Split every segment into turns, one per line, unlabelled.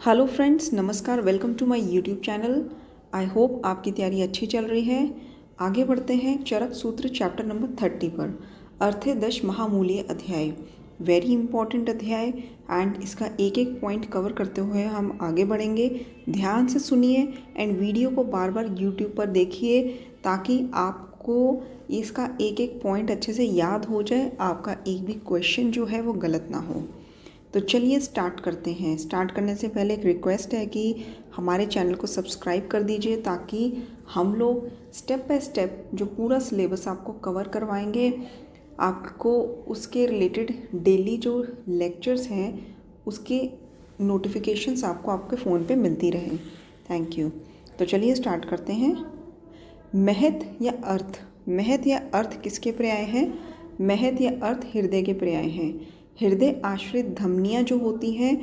Hello friends, नमस्कार। Welcome to my YouTube channel. I hope आपकी तैयारी अच्छी चल रही है। आगे बढ़ते हैं चरक सूत्र चैप्टर नंबर 30 पर। अर्थे दश महामूल्य अध्याय, वेरी इंपॉर्टेंट अध्याय एंड इसका एक एक पॉइंट कवर करते हुए हम आगे बढ़ेंगे। ध्यान से सुनिए एंड वीडियो को बार बार यूट्यूब पर देखिए ताकि आपको इसका एक एक पॉइंट अच्छे से याद हो जाए, आपका एक भी क्वेश्चन जो है वो गलत ना हो। तो चलिए स्टार्ट करते हैं। स्टार्ट करने से पहले एक रिक्वेस्ट है कि हमारे चैनल को सब्सक्राइब कर दीजिए ताकि हम लोग स्टेप बाय स्टेप जो पूरा सिलेबस आपको कवर करवाएंगे, आपको उसके रिलेटेड डेली जो लेक्चर्स हैं उसके नोटिफिकेशंस आपको आपके फ़ोन पे मिलती रहे। Thank you. तो चलिए स्टार्ट करते हैं। महत या अर्थ, महत या अर्थ किसके पर्याय हैं? महत या अर्थ हृदय के पर्याय हैं। हृदय आश्रित धमनियाँ जो होती हैं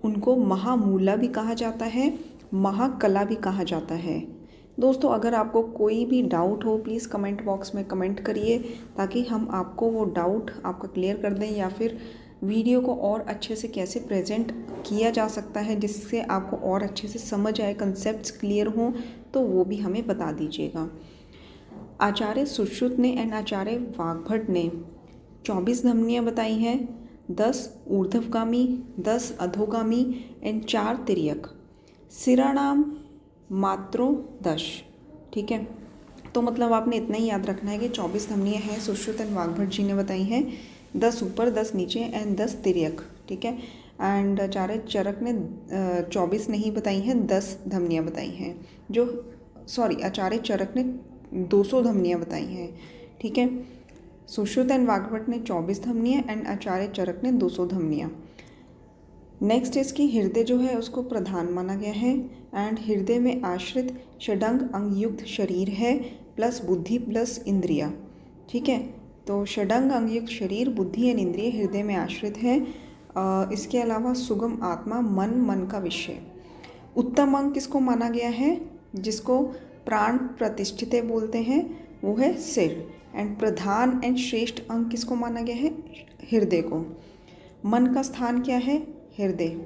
उनको महामूला भी कहा जाता है, महाकला भी कहा जाता है। दोस्तों, अगर आपको कोई भी डाउट हो प्लीज़ कमेंट बॉक्स में कमेंट करिए ताकि हम आपको वो डाउट आपका क्लियर कर दें, या फिर वीडियो को और अच्छे से कैसे प्रेजेंट किया जा सकता है जिससे आपको और अच्छे से समझ आए, कंसेप्ट्स क्लियर हों, तो वो भी हमें बता दीजिएगा। आचार्य सुश्रुत ने एंड आचार्य वाग्भट ने 24 धमनियाँ बताई हैं, 10 ऊर्ध्वगामी, 10 अधोगामी एंड 4 तिर्यक। सिराणाम मात्रो 10। ठीक है, तो मतलब आपने इतना ही याद रखना है कि 24 धमनियाँ हैं, सुश्रुत एंड वाग्भट जी ने बताई हैं, 10 ऊपर 10 नीचे एंड 10 तिर्यक। ठीक है, एंड आचार्य चरक ने 24 नहीं बताई हैं, 10 धमनियाँ बताई हैं। आचार्य चरक ने 200 धमनियाँ बताई हैं। ठीक है, सुश्रुत एंड वाग्भट ने 24 धमनियाँ एंड आचार्य चरक ने 200 धमनियाँ। नेक्स्ट इसकी हृदय जो है उसको प्रधान माना गया है एंड हृदय में आश्रित षडंग अंग युक्त शरीर है प्लस बुद्धि प्लस इंद्रिया। ठीक है, तो षडंग अंग युक्त शरीर, बुद्धि एंड इंद्रिय हृदय में आश्रित है। इसके अलावा सुगम आत्मा, मन का विषय। उत्तम अंग किसको माना गया है? जिसको प्राण प्रतिष्ठित बोलते हैं, वो है सिर। एंड प्रधान एंड श्रेष्ठ अंग किसको माना गया है? हृदय को। मन का स्थान क्या है? हृदय।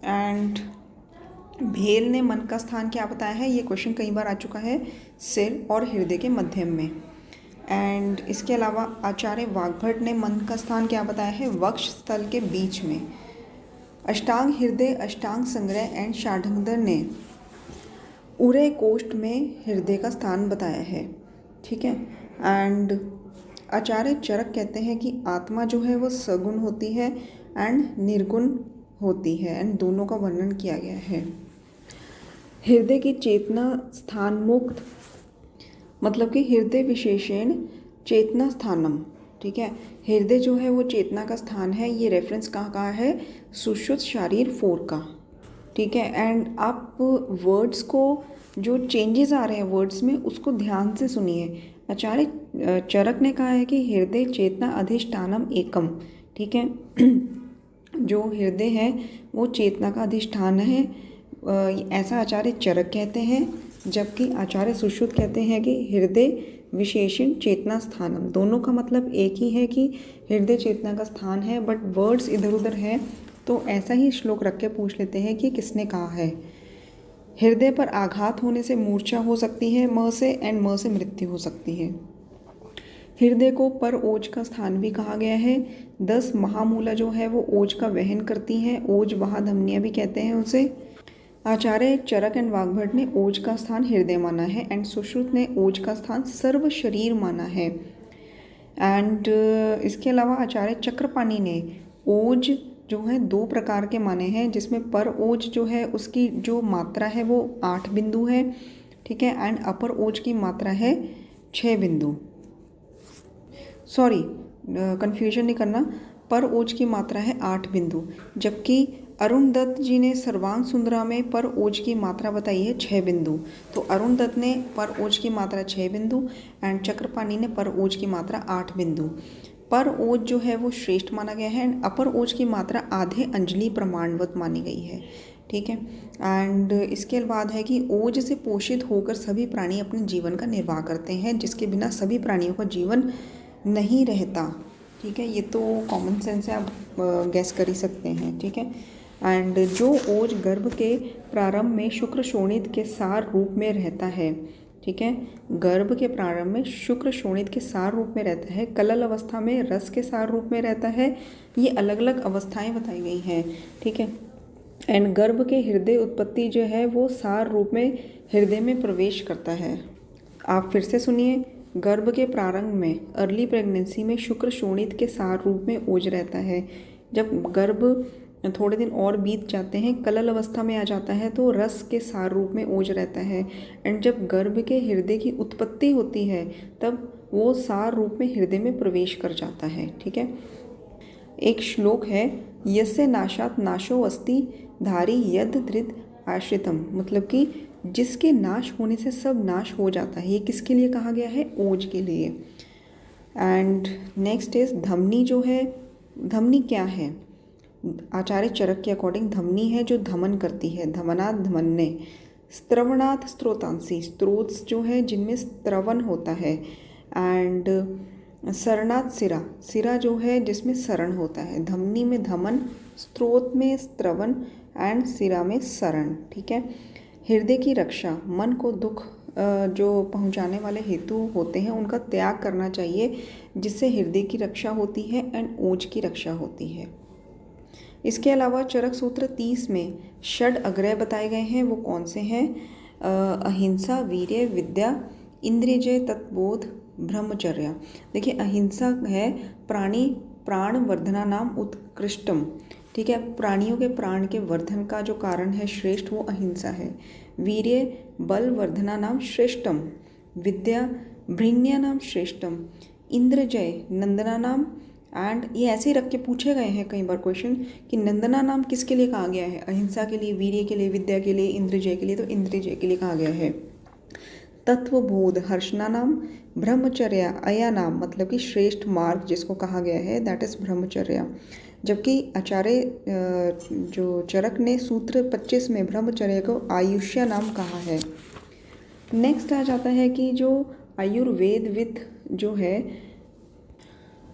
एंड भेल ने मन का स्थान क्या बताया है? ये क्वेश्चन कई बार आ चुका है, सिर और हृदय के मध्यम में। एंड इसके अलावा आचार्य वाग्भट ने मन का स्थान क्या बताया है? वक्ष स्थल के बीच में। अष्टांग हृदय, अष्टांग संग्रह एंड षाढ़ंगधर ने उरय कोष्ठ में हृदय का स्थान बताया है। ठीक है, एंड आचार्य चरक कहते हैं कि आत्मा जो है वो सगुण होती है एंड निर्गुण होती है एंड दोनों का वर्णन किया गया है। हृदय की चेतना स्थान मुक्त, मतलब कि हृदय विशेषण चेतना स्थानम। ठीक है, हृदय जो है वो चेतना का स्थान है। ये रेफरेंस कहाँ का है? सुश्रुत शारीर 4 का। ठीक है, एंड आप वर्ड्स को, जो चेंजेस आ रहे हैं वर्ड्स में, उसको ध्यान से सुनिए। आचार्य चरक ने कहा है कि हृदय चेतना अधिष्ठानम एकम। ठीक है, जो हृदय है वो चेतना का अधिष्ठान है, ऐसा आचार्य चरक कहते हैं। जबकि आचार्य सुश्रुत कहते हैं कि हृदय विशेषण चेतना स्थानम। दोनों का मतलब एक ही है कि हृदय चेतना का स्थान है, बट वर्ड्स इधर उधर है, तो ऐसा ही श्लोक रख के पूछ लेते हैं कि किसने कहा है। हृदय पर आघात होने से मूर्छा हो सकती है, म से एंड म से मृत्यु हो सकती है। हृदय को पर ओज का स्थान भी कहा गया है। 10 महामूला जो है वो ओज का वहन करती हैं, ओज महाधमनियाँ भी कहते हैं उसे। आचार्य चरक एंड वाग्भट ने ओज का स्थान हृदय माना है एंड सुश्रुत ने ओज का स्थान सर्व शरीर माना है। एंड इसके अलावा आचार्य चक्रपाणि ने ओज जो है 2 प्रकार के माने हैं, जिसमें पर ओज जो है उसकी जो मात्रा है वो 8 बिंदु है। ठीक है, एंड अपर ओज की मात्रा है 6 बिंदु। सॉरी, कन्फ्यूजन नहीं करना, पर ओज की मात्रा है 8 बिंदु, जबकि अरुण दत्त जी ने सर्वांग सुंदरा में पर ओज की मात्रा बताई है 6 बिंदु। तो अरुण दत्त ने पर ओज की मात्रा 6 बिंदु एंड चक्रपाणि ने पर ओज की मात्रा 8 बिंदु। पर ओज जो है वो श्रेष्ठ माना गया है एंड अपर ओज की मात्रा आधे अंजलि प्रमाणवत मानी गई है। ठीक है, एंड इसके बाद है कि ओज से पोषित होकर सभी प्राणी अपने जीवन का निर्वाह करते हैं, जिसके बिना सभी प्राणियों का जीवन नहीं रहता। ठीक है, ये तो कॉमन सेंस है, आप गैस कर ही सकते हैं। ठीक है, एंड जो ओज गर्भ के प्रारंभ में शुक्र शोणित के सार रूप में रहता है, ठीक है, गर्भ के प्रारंभ में शुक्र शोणित के सार रूप में रहता है, कलल अवस्था में रस के सार रूप में रहता है। ये अलग अलग अवस्थाएं बताई गई हैं, ठीक है। एंड गर्भ के हृदय उत्पत्ति जो है वो सार रूप में हृदय में प्रवेश करता है। आप फिर से सुनिए, गर्भ के प्रारंभ में अर्ली प्रेगनेंसी में शुक्र शोणित के सार रूप में ओज रहता है। जब गर्भ थोड़े दिन और बीत जाते हैं, कलल अवस्था में आ जाता है, तो रस के सार रूप में ओज रहता है। एंड जब गर्भ के हृदय की उत्पत्ति होती है तब वो सार रूप में हृदय में प्रवेश कर जाता है, ठीक है। एक श्लोक है, यस्य नाशात नाशो अस्ति धारी यद धृत आश्रितम, मतलब कि जिसके नाश होने से सब नाश हो जाता है। ये किसके लिए कहा गया है? ओज के लिए। एंड नेक्स्ट इज धमनी जो है, धमनी क्या है? आचार्य चरक के अकॉर्डिंग धमनी है जो धमन करती है, धमनात् धमन्ने, स्त्रवणात् स्त्रोतांसी, स्त्रोत जो है जिनमें स्त्रवन होता है। एंड सरणात् सिरा, सिरा जो है जिसमें सरण होता है। धमनी में धमन, स्त्रोत में स्त्रवन एंड सिरा में सरण, ठीक है। हृदय की रक्षा, मन को दुख जो पहुंचाने वाले हेतु होते हैं उनका त्याग करना चाहिए, जिससे हृदय की रक्षा होती है एंड ओज की रक्षा होती है। इसके अलावा चरक सूत्र 30 में षड अग्रह बताए गए हैं। वो कौन से हैं? अहिंसा, वीर्य, विद्या, इंद्रियजय, तत्बोध, ब्रह्मचर्य। देखिए, अहिंसा है प्राण वर्धना नाम उत्कृष्टम, ठीक है, प्राणियों के प्राण के वर्धन का जो कारण है श्रेष्ठ, वो अहिंसा है। वीर्य बल वर्धना नाम श्रेष्ठम, विद्या भृण्या नाम श्रेष्ठम, इंद्रजय नंदना नाम। एंड ये ऐसे ही रख के पूछे गए हैं कई बार क्वेश्चन कि नंदना नाम किसके लिए कहा गया है? अहिंसा के लिए, वीर्य के लिए, विद्या के लिए, इंद्रजय के लिए, तो इंद्रजय के लिए कहा गया है। तत्वबोध हर्षना नाम, ब्रह्मचर्या अया नाम, मतलब कि श्रेष्ठ मार्ग जिसको कहा गया है दैट इज ब्रह्मचर्या। जबकि आचार्य जो चरक ने सूत्र 25 में ब्रह्मचर्य को आयुष्य नाम कहा है। नेक्स्ट आ जाता है कि जो आयुर्वेद विद जो है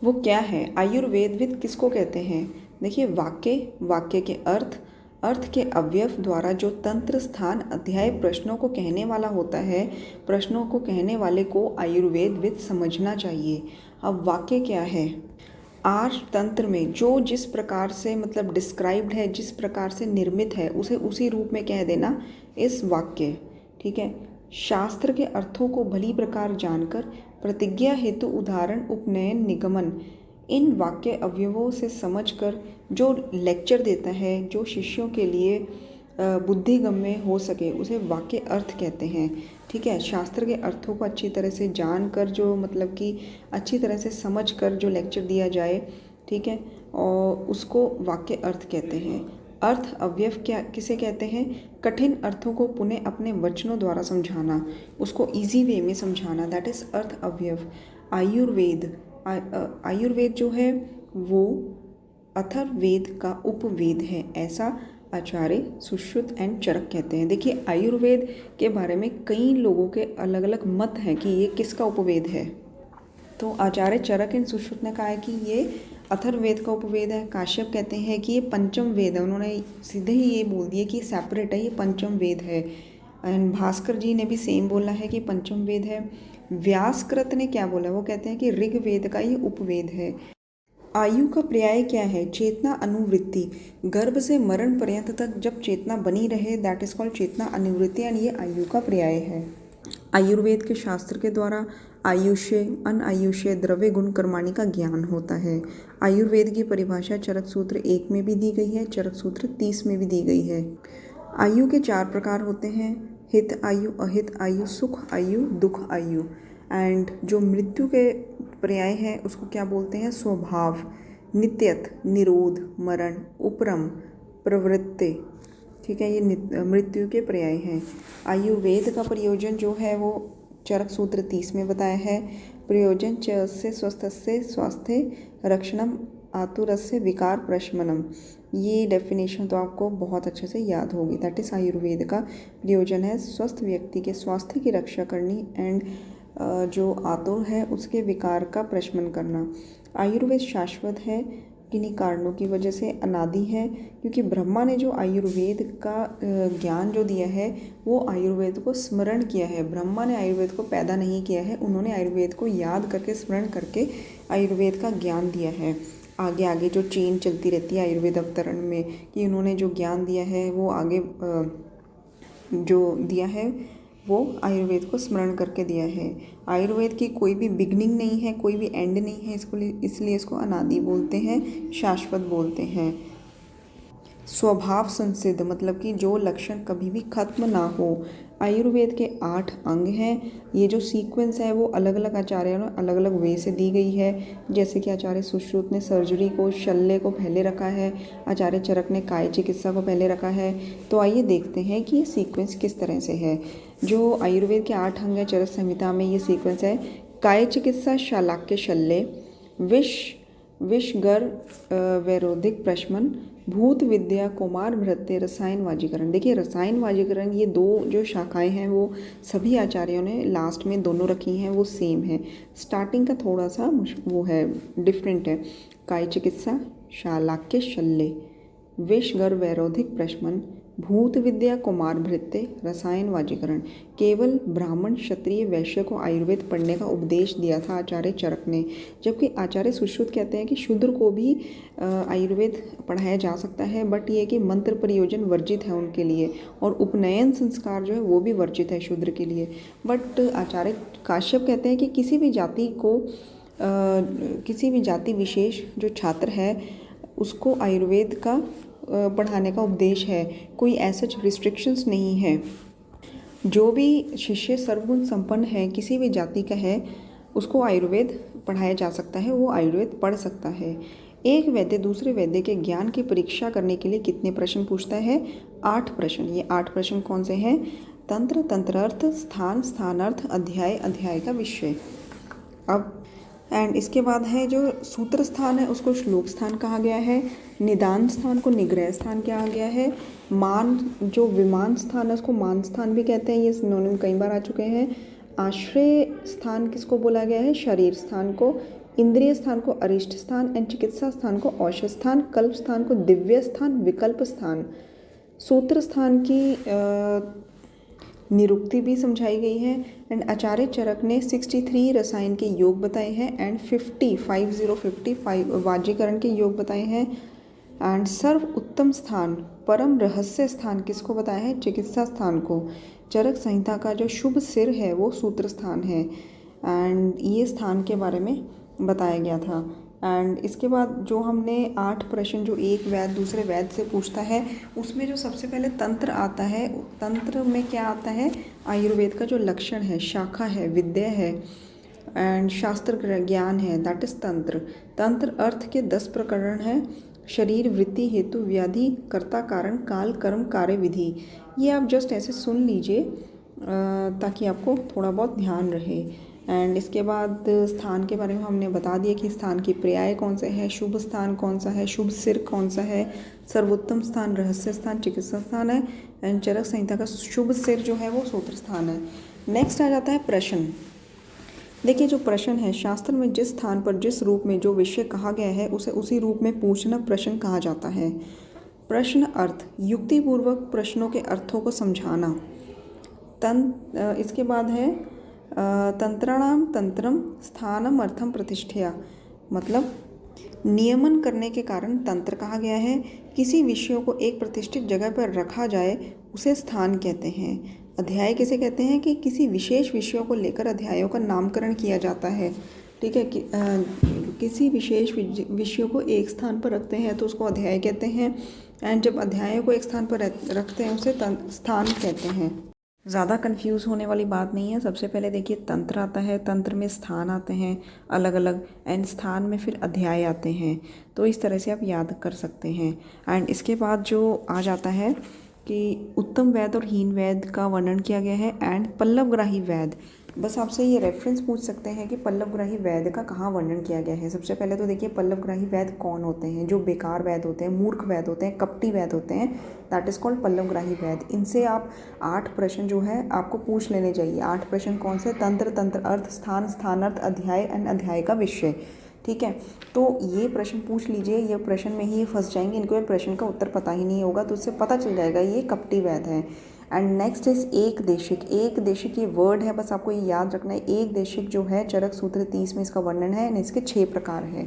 वो क्या है? आयुर्वेदविद किसको कहते हैं? देखिए, वाक्य के अर्थ के अवयव द्वारा जो तंत्र, स्थान, अध्याय, प्रश्नों को कहने वाला होता है, प्रश्नों को कहने वाले को आयुर्वेदविद समझना चाहिए। अब वाक्य क्या है? आर्ष तंत्र में जो जिस प्रकार से मतलब डिस्क्राइब्ड है, जिस प्रकार से निर्मित है, उसे उसी रूप में कह देना इस वाक्य, ठीक है। शास्त्र के अर्थों को भली प्रकार जानकर प्रतिज्ञा हेतु उदाहरण, उपनयन, निगमन, इन वाक्य अवयवों से समझकर जो लेक्चर देता है, जो शिष्यों के लिए बुद्धिगम्य हो सके, उसे वाक्य अर्थ कहते हैं, ठीक है। शास्त्र के अर्थों को अच्छी तरह से जानकर, जो मतलब कि अच्छी तरह से समझकर जो लेक्चर दिया जाए, ठीक है, और उसको वाक्य अर्थ कहते हैं। अर्थ अवयव क्या किसे कहते हैं? कठिन अर्थों को पुनः अपने वचनों द्वारा समझाना, उसको इजी वे में समझाना, दैट इज अर्थ अवयव। आयुर्वेद जो है वो अथर्ववेद का उपवेद है, ऐसा आचार्य सुश्रुत एंड चरक कहते हैं। देखिए, आयुर्वेद के बारे में कई लोगों के अलग अलग मत हैं कि ये किसका उपवेद है। तो आचार्य चरक एंड सुश्रुत ने कहा है कि ये अथर्ववेद का उपवेद है। काश्यप कहते हैं कि ये पंचम वेद है, उन्होंने सीधे ही ये बोल दिया कि सेपरेट है, ये पंचम वेद है। एंड भास्कर जी ने भी सेम बोला है कि पंचम वेद है। व्यासकृत ने क्या बोला? वो कहते हैं कि ऋग्वेद का ये उपवेद है। आयु का पर्याय क्या है? चेतना अनुवृत्ति, गर्भ से मरण पर्यंत तक जब चेतना बनी रहे, दैट इज कॉल्ड चेतना अनुवृत्ति, एंड ये आयु का पर्याय है। आयुर्वेद के शास्त्र के द्वारा आयुष्य, अनायुष्य, द्रव्य गुण कर्माणि का ज्ञान होता है। आयुर्वेद की परिभाषा चरक सूत्र 1 में भी दी गई है, चरक सूत्र 30 में भी दी गई है। आयु के 4 प्रकार होते हैं, हित आयु, अहित आयु, सुख आयु, दुख आयु। एंड जो मृत्यु के पर्याय है उसको क्या बोलते हैं? स्वभाव, नित्यत, निरोध, मरण, उपरम, प्रवृत्ति, ठीक है, ये मृत्यु के पर्याय हैं। आयुर्वेद का प्रयोजन जो है वो चरक सूत्र 30 में बताया है। प्रयोजन च से स्वस्थस्य स्वास्थ्य रक्षणम, आतुरस्य विकार प्रशमनम। ये डेफिनेशन तो आपको बहुत अच्छे से याद होगी। दैट इज आयुर्वेद का प्रयोजन है स्वस्थ व्यक्ति के स्वास्थ्य की रक्षा करनी एंड जो आतुर है उसके विकार का प्रशमन करना। आयुर्वेद शाश्वत है, किन्हीं कारणों की वजह से अनादि है, क्योंकि ब्रह्मा ने जो आयुर्वेद का ज्ञान जो दिया है वो आयुर्वेद को स्मरण किया है। ब्रह्मा ने आयुर्वेद को पैदा नहीं किया है, उन्होंने आयुर्वेद को याद करके स्मरण करके आयुर्वेद का ज्ञान दिया है। आगे आगे जो चेन चलती रहती है आयुर्वेद अवतरण में कि उन्होंने जो ज्ञान दिया है वो आगे जो दिया है वो आयुर्वेद को स्मरण करके दिया है। आयुर्वेद की कोई भी बिगनिंग नहीं है, कोई भी एंड नहीं है, इसलिए इसको अनादि बोलते हैं, शाश्वत बोलते हैं। स्वभाव संसिद्ध मतलब कि जो लक्षण कभी भी खत्म ना हो। आयुर्वेद के 8 अंग हैं। ये जो सीक्वेंस है वो अलग अलग आचार्यों ने अलग अलग वे से दी गई है। जैसे कि आचार्य सुश्रुत ने सर्जरी को, शल्य को पहले रखा है, आचार्य चरक ने काय चिकित्सा को पहले रखा है। तो आइए देखते हैं कि ये सीक्वेंस किस तरह से है। जो आयुर्वेद के 8 अंग है चरक संहिता में ये सीक्वेंस है। काय चिकित्सा, शालाक्य शल्य, विषगर वैरोधिक प्रशमन, भूत विद्या, कुमार भृत्य, रसायन वाजीकरण। देखिए रसायन वाजीकरण ये 2 जो शाखाएं हैं वो सभी आचार्यों ने लास्ट में दोनों रखी हैं, वो सेम है। स्टार्टिंग का थोड़ा सा वो है, डिफरेंट है। काय चिकित्सा, शालाक्य शल्य, विषगर वैरोधिक प्रशमन, भूत विद्या, कुमार भृत्य, रसायन वाजीकरण। केवल ब्राह्मण, क्षत्रिय, वैश्य को आयुर्वेद पढ़ने का उपदेश दिया था आचार्य चरक ने, जबकि आचार्य सुश्रुत कहते हैं कि शूद्र को भी आयुर्वेद पढ़ाया जा सकता है, बट ये कि मंत्र प्रयोजन वर्जित है उनके लिए, और उपनयन संस्कार जो है वो भी वर्जित है शूद्र के लिए। बट आचार्य काश्यप कहते हैं कि किसी भी जाति विशेष जो छात्र है उसको आयुर्वेद का पढ़ाने का उपदेश है, कोई ऐसा रिस्ट्रिक्शंस नहीं है। जो भी शिष्य सर्वगुण संपन्न है, किसी भी जाति का है, उसको आयुर्वेद पढ़ाया जा सकता है, वो आयुर्वेद पढ़ सकता है। एक वैद्य दूसरे वैद्य के ज्ञान की परीक्षा करने के लिए कितने प्रश्न पूछता है? 8 प्रश्न। ये 8 प्रश्न कौन से हैं? तंत्र, तंत्रार्थ, स्थान, स्थानार्थ, अध्याय, अध्याय का विषय। अब एंड इसके बाद है जो सूत्र स्थान है उसको श्लोक स्थान कहा गया है। निदान स्थान को निग्रह स्थान कहा गया है। मान जो विमान स्थान है उसको मान स्थान भी कहते हैं, ये सिनोनिम कई बार आ चुके हैं। आश्रय स्थान किसको बोला गया है? शरीर स्थान को। इंद्रिय स्थान को अरिष्ट स्थान एंड चिकित्सा स्थान को औषध स्थान। कल्प स्थान को दिव्य स्थान, विकल्प स्थान। सूत्र स्थान की निरुक्ति भी समझाई गई है। एंड आचार्य चरक ने 63 रसायन के योग बताए हैं एंड 50 वाजीकरण के योग बताए हैं। एंड सर्व उत्तम स्थान, परम रहस्य स्थान किसको बताया है? चिकित्सा स्थान को। चरक संहिता का जो शुभ सिर है वो सूत्र स्थान है, एंड ये स्थान के बारे में बताया गया था। एंड इसके बाद जो हमने 8 प्रश्न जो एक वैद्य दूसरे वैद्य से पूछता है, उसमें जो सबसे पहले तंत्र आता है, तंत्र में क्या आता है? आयुर्वेद का जो लक्षण है, शाखा है, विद्या है एंड शास्त्र ज्ञान है, दैट इज तंत्र। तंत्र अर्थ के 10 प्रकरण हैं। शरीर, वृत्ति, हेतु, व्याधि, कर्ता, कारण, काल, कर्म, कार्य, विधि। ये आप जस्ट ऐसे सुन लीजिए ताकि आपको थोड़ा बहुत ध्यान रहे। एंड इसके बाद स्थान के बारे में हमने बता दिया कि स्थान की पर्याय कौन से है, शुभ स्थान कौन सा है, शुभ सिर कौन सा है, सर्वोत्तम स्थान रहस्य स्थान चिकित्सा स्थान है, एंड चरक संहिता का शुभ सिर जो है वो सूत्र स्थान है। नेक्स्ट आ जाता है प्रश्न। देखिए जो प्रश्न है, शास्त्र में जिस स्थान पर जिस रूप में जो विषय कहा गया है उसे उसी रूप में पूछना प्रश्न कहा जाता है। प्रश्न अर्थ, युक्तिपूर्वक प्रश्नों के अर्थों को समझाना। इसके बाद है तंत्राणाम तंत्रम स्थानम अर्थम प्रतिष्ठया, मतलब नियमन करने के कारण तंत्र कहा गया है। किसी विषयों को एक प्रतिष्ठित जगह पर रखा जाए उसे स्थान कहते हैं। अध्याय किसे कहते हैं? कि किसी विशेष विषयों को लेकर अध्यायों का नामकरण किया जाता है। ठीक है, किसी विशेष विषयों को एक स्थान पर रखते हैं तो उसको अध्याय कहते हैं, एंड जब अध्यायों को एक स्थान पर रखते हैं उसे स्थान कहते हैं। ज़्यादा कंफ्यूज होने वाली बात नहीं है। सबसे पहले देखिए तंत्र आता है, तंत्र में स्थान आते हैं अलग अलग, एंड स्थान में फिर अध्याय आते हैं, तो इस तरह से आप याद कर सकते हैं। एंड इसके बाद जो आ जाता है कि उत्तम वैद्य और हीन वैद्य का वर्णन किया गया है, एंड पल्लवग्राही वैद्य। बस आपसे ये रेफरेंस पूछ सकते हैं कि पल्लवग्राही वैद्य का कहाँ वर्णन किया गया है। सबसे पहले तो देखिए पल्लवग्राही वैद्य कौन होते हैं? जो बेकार वैद्य होते हैं, मूर्ख वैद्य होते हैं, कपटी वैद्य होते हैं, दैट इज़ कॉल्ड पल्लवग्राही वैद्य। इनसे आप 8 प्रश्न जो है आपको पूछ लेने चाहिए। 8 प्रश्न कौन से? तंत्र, तंत्र अर्थ, स्थान, स्थानार्थ, अध्याय एंड अध्याय का विषय। ठीक है। तो ये प्रश्न पूछ लीजिए, ये प्रश्न में ही ये फंस जाएंगे, इनको ये प्रश्न का उत्तर पता ही नहीं होगा, तो उससे पता चल जाएगा ये कपटी वैध है। एंड नेक्स्ट इज एक देशिक। एक देशिक ये वर्ड है, बस आपको ये याद रखना है। एक देशिक जो है चरक सूत्र 30 में इसका वर्णन है, इसके 6 प्रकार है।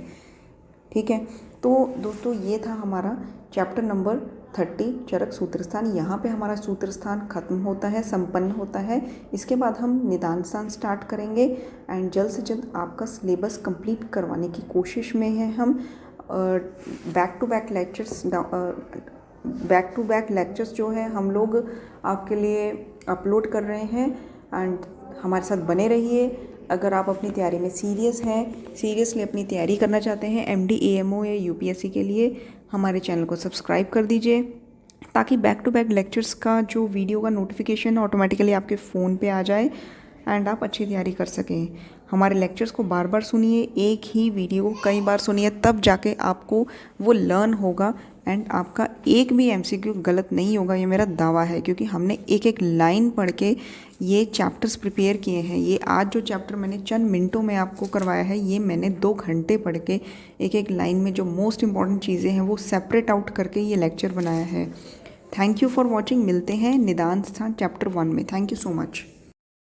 ठीक है, तो दोस्तों ये था हमारा चैप्टर नंबर 30 चरक सूत्र स्थान। यहाँ पे हमारा सूत्र स्थान खत्म होता है, संपन्न होता है। इसके बाद हम निदान स्थान स्टार्ट करेंगे एंड जल्द से जल्द आपका सिलेबस कंप्लीट करवाने की कोशिश में है हम। बैक टू बैक लेक्चर्स जो है हम लोग आपके लिए अपलोड कर रहे हैं एंड हमारे साथ बने रहिए। अगर आप अपनी तैयारी में सीरियस हैं, सीरियसली अपनी तैयारी करना चाहते हैं MD AMO या UPSC के लिए, हमारे चैनल को सब्सक्राइब कर दीजिए ताकि बैक टू बैक लेक्चर्स का जो वीडियो का नोटिफिकेशन ऑटोमेटिकली आपके फ़ोन पे आ जाए एंड आप अच्छी तैयारी कर सकें। हमारे लेक्चर्स को बार बार सुनिए, एक ही वीडियो को कई बार सुनिए, तब जाके आपको वो लर्न होगा एंड आपका एक भी MCQ गलत नहीं होगा, ये मेरा दावा है, क्योंकि हमने एक एक लाइन पढ़ के ये चैप्टर्स प्रिपेयर किए हैं। ये आज जो चैप्टर मैंने चंद मिनटों में आपको करवाया है, ये मैंने 2 घंटे पढ़ के एक एक लाइन में जो मोस्ट इंपॉर्टेंट चीज़ें हैं वो सेपरेट आउट करके ये लेक्चर बनाया है। Thank you for watching. मिलते हैं निदान स्थान चैप्टर 1 में। Thank you so much.